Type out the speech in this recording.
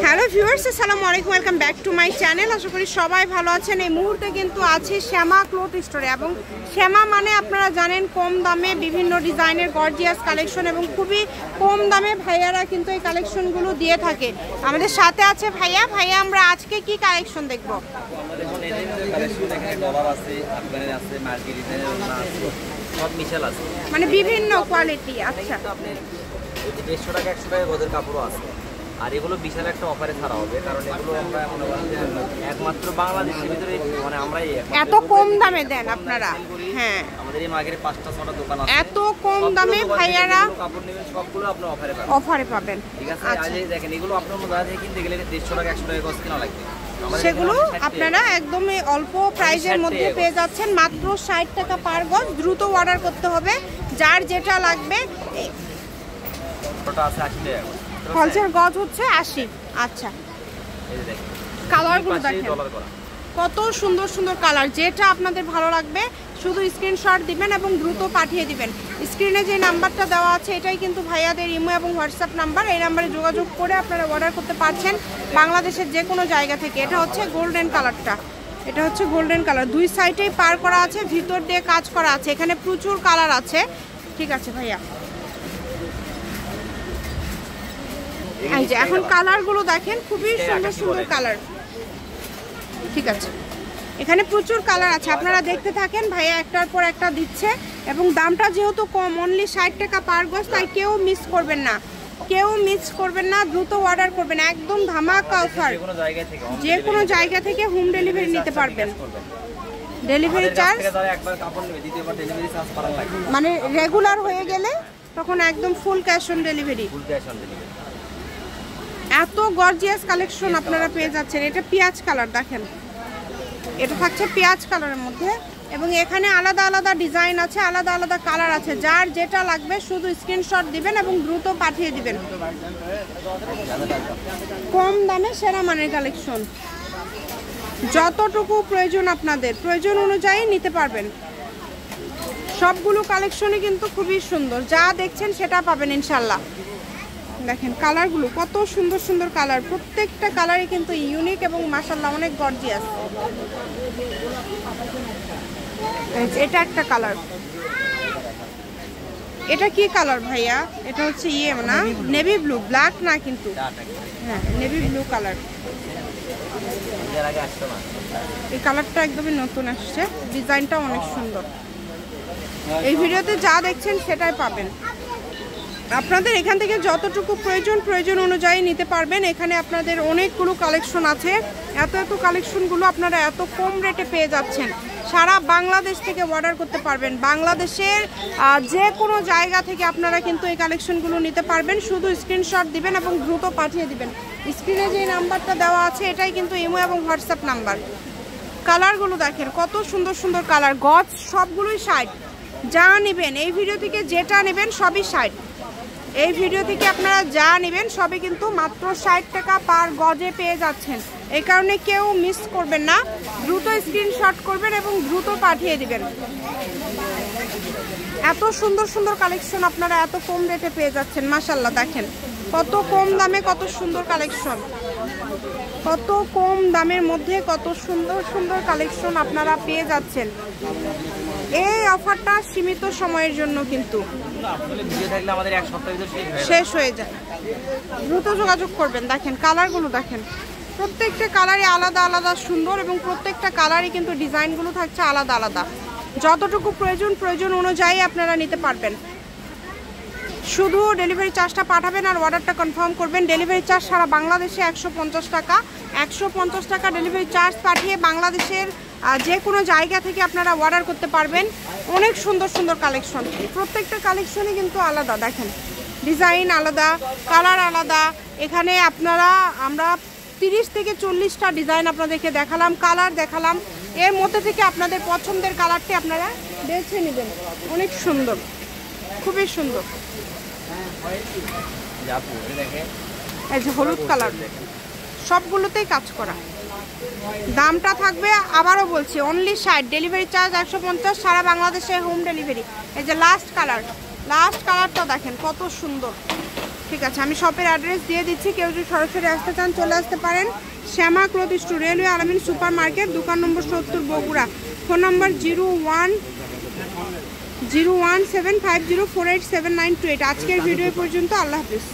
Hello viewers, আসসালামু আলাইকুম, welcome back to my channel. আশা করি সবাই ভালো আছেন। এই মুহূর্তে কিন্তু আছে শ্যামা ক্লথ স্টোরে, এবং শ্যামা মানে আপনারা জানেন কম দামে বিভিন্ন ডিজাইনের গর্জিয়াস কালেকশন এবং খুবই কম দামে ভাইয়ারা কিন্তু এই কালেকশনগুলো দিয়ে থাকে। আমাদের সাথে আছে ভাইয়া। আমরা আজকে কি কালেকশন দেখব? মানে বিভিন্ন কোয়ালিটি। আচ্ছা, 150 টাকা 100 টাকা গদের কাপড়ও আছে। আর এগুলো বিশাল একটা অফারে ছাড়া হবে, কারণ এগুলো আমরা মনে করেন যে একমাত্র বাংলাদেশের ভিতরে মানে আমরাই এত কম দামে দেন আপনারা। হ্যাঁ, আমাদের এই মার্কেটে 5টা-6টা দোকান আছে। এত কম দামে ভাইয়ারা কাপড় নেবেন, সবগুলো আপনি অফারে পাবেন। ঠিক আছে, আজ দেখেন এগুলো আপনার বাজার থেকে কিনতে গেলে 150 টাকা 100 টাকা গজ কিনা লাগবে। সেগুলো আপনারা একদম অল্প প্রাইসের মধ্যে পেয়ে যাচ্ছেন, মাত্র 60 টাকা পার গজ। দ্রুত অর্ডার করতে হবে, যার যেটা লাগবে। ওটা আছে 80 টাকা, ফলসের গজ হচ্ছে 80। আচ্ছা, এই দেখেন কালারগুলো দেখেন কত সুন্দর সুন্দর কালার। যেটা আপনাদের ভালো লাগবে শুধু স্ক্রিনশট দিবেন এবং দ্রুত পাঠিয়ে দিবেন। স্ক্রিনে যে নাম্বারটা দেওয়া আছে এটাই কিন্তু ভাইয়াদের ইমো এবং হোয়াটসঅ্যাপ নাম্বার। এই নাম্বারে যোগাযোগ করে আপনারা অর্ডার করতে পারছেন বাংলাদেশের যে কোনো জায়গা থেকে। এটা হচ্ছে গোল্ডেন কালারটা, এটা হচ্ছে গোল্ডেন কালার। দুই সাইডেই পার করা আছে, ভিতর দিয়ে কাজ করা আছে। এখানে প্রচুর কালার আছে। ঠিক আছে ভাইয়া, এই যে এখন কালারগুলো দেখেন, খুবই সুন্দর সুন্দর কালার। ঠিক আছে, এখানে প্রচুর কালার আছে, আপনারা দেখতে থাকেন। ভাইয়া একটার পর একটা দিচ্ছে এবং দামটা যেহেতু কম, অনলি 60 টাকা পার গজ, তাই কেউ মিস করবেন না, দ্রুত অর্ডার করবেন। একদম ধামাকা অফার, যে কোনো জায়গা থেকে হোম ডেলিভারি নিতে পারবেন। ডেলিভারি চার্জ মানে রেগুলার হয়ে গেলে তখন একদম ফুল ক্যাশ অন ডেলিভারি। এত গর্জিয়াস কালেকশন আপনারা পেয়ে যাচ্ছেন। এটা পেঁয়াজ কালার দেখেন, এটা থাকছে পেঁয়াজ কালারের মধ্যে, এবং এখানে আলাদা আলাদা ডিজাইন আছে, আলাদা আলাদা কালার আছে। যার যেটা লাগবে শুধু স্ক্রিনশট দিবেন এবং দ্রুত পাঠিয়ে দিবেন। কম দামে সেরা মানের কালেকশন, যতটুকু প্রয়োজন আপনাদের প্রয়োজন অনুযায়ী নিতে পারবেন। সবগুলো কালেকশনই কিন্তু খুবই সুন্দর, যা দেখছেন সেটা পাবেন ইনশাল্লাহ। দেখেন কালারগুলো কত সুন্দর সুন্দর কালার, প্রত্যেকটা কালারই কিন্তু ইউনিক এবং মাশাআল্লাহ অনেক গর্জিয়াস। এটা একটা কালার, এটা কি কালার ভাইয়া? এটা হচ্ছে না নেভি ব্লু, ব্ল্যাক না কিন্তু, হ্যাঁ নেভি ব্লু কালার। এই কালারটা একদমই নতুন আসছে, ডিজাইনটা অনেক সুন্দর। এই ভিডিওতে যা দেখছেন সেটাই পাবেন। আপনাদের এখান থেকে যতটুকু প্রয়োজন অনুযায়ী নিতে পারবেন। এখানে আপনাদের অনেকগুলো কালেকশন আছে, এত কালেকশনগুলো আপনারা এত কম রেটে পেয়ে যাচ্ছেন। সারা বাংলাদেশ থেকে অর্ডার করতে পারবেন, বাংলাদেশের যে কোনো জায়গা থেকে আপনারা কিন্তু এই কালেকশনগুলো নিতে পারবেন। শুধু স্ক্রিনশট দিবেন এবং দ্রুত পাঠিয়ে দিবেন। স্ক্রিনে যে নাম্বারটা দেওয়া আছে এটাই কিন্তু ইমো এবং হোয়াটসঅ্যাপ নাম্বার। কালারগুলো দেখেন কত সুন্দর সুন্দর কালার, গজ সবগুলোই 60। যা নেবেন এই ভিডিও থেকে, যেটা নেবেন সবই 60। এই ভিডিও থেকে আপনারা যা নেবেন সবই কিন্তু মাত্র 60 টাকা পার গজে পেয়ে যাচ্ছেন। এই কারণে কেউ মিস করবেন না, দ্রুত স্ক্রিনশট করবেন এবং দ্রুত পাঠিয়ে দিবেন। এত সুন্দর সুন্দর কালেকশন আপনারা এত কম রেটে পেয়ে যাচ্ছেন। মাশাআল্লাহ দেখেন কত কম দামে কত সুন্দর কালেকশন, কত কম দামের মধ্যে কত সুন্দর সুন্দর কালেকশন আপনারা পেয়ে যাচ্ছেন। এই অফারটা সীমিত সময়ের জন্য কিন্তু শেষ হয়ে যায়, দ্রুত যোগাযোগ করবেন। দেখেন কালারগুলো দেখেন, প্রত্যেকটা কালারই আলাদা আলাদা সুন্দর এবং প্রত্যেকটা কালারই কিন্তু ডিজাইনগুলো থাকছে আলাদা আলাদা। যতটুকু প্রয়োজন অনুযায়ী আপনারা নিতে পারবেন। শুধু ডেলিভারি চার্জটা পাঠাবেন আর অর্ডারটা কনফার্ম করবেন। ডেলিভারি চার্জ সারা বাংলাদেশে 150 টাকা। 150 টাকা ডেলিভারি চার্জ পাঠিয়ে বাংলাদেশের যে কোনো জায়গা থেকে আপনারা অর্ডার করতে পারবেন। অনেক সুন্দর সুন্দর কালেকশন, প্রত্যেকটা কালেকশনই কিন্তু আলাদা। দেখেন ডিজাইন আলাদা, কালার আলাদা। এখানে আমরা 30 থেকে 40টা ডিজাইন আপনাদেরকে দেখালাম, কালার দেখালাম। এর মধ্যে থেকে আপনাদের পছন্দের কালারটি আপনারা বেছে নেবেন। অনেক সুন্দর, খুবই সুন্দর। এই যে হলুদ কালার, সবগুলোতেই কাজ করা। দামটা থাকবে আবারও বলছি অনলি 60, ডেলিভারি চার্জ 150, সারা বাংলাদেশে হোম ডেলিভারি। এই যে লাস্ট কালারটা দেখেন কত সুন্দর, ঠিক আছে, আমি শপের অ্যাড্রেস দিয়ে দিচ্ছি, কেউ যদি সরাসরি আসতে চান চলে আসতে পারেন। শ্যামা ক্লথ স্টোর, রেলওয়ে আলামিন সুপার মার্কেট, দোকান নম্বর 70, বগুড়া। ফোন নম্বর 010750487928। আজকের ভিডিও পর্যন্ত, আল্লাহ হাফিজ।